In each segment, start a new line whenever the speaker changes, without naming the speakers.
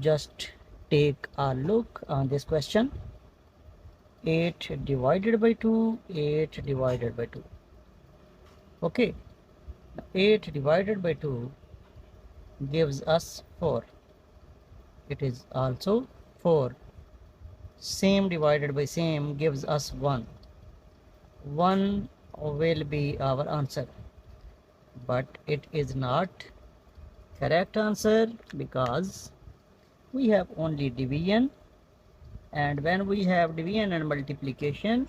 just take a look on this question. 8 divided by 2, 8 divided by 2. Okay, 8 divided by 2 gives us 4. It is also 4. Same divided by same gives us 1. 1 will be our answer, but it is not correct answer because we have only division, and when we have division and multiplication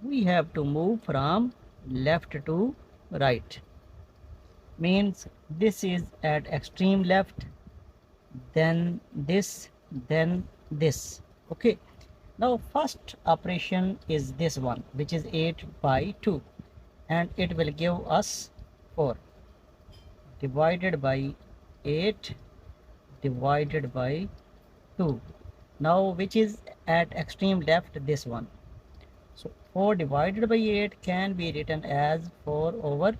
we have to move from left to right. Means this is at extreme left, then this, then this. Okay, now first operation is this one, which is 8 by 2, and it will give us 4 divided by 8 divided by 2. Now which is at extreme left? This one. So 4 divided by 8 can be written as 4 over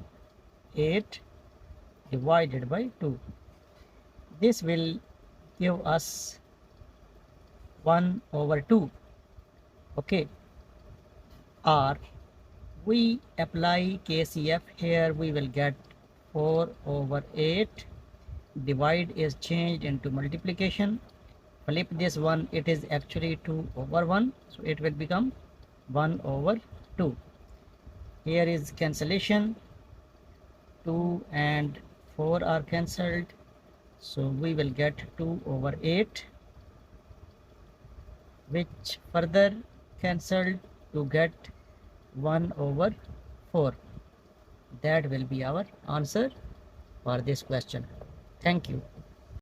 8 divided by 2. This will give us 1 over 2. Okay, or we apply KCF here, we will get 4 over 8. Divide is changed into multiplication. Flip this one, it is actually 2 over 1, so it will become 1 over 2. Here is cancellation, 2 and 4 are cancelled, so we will get 2 over 8, which further cancelled to get 1 over 4. That will be our answer for this question. Thank you.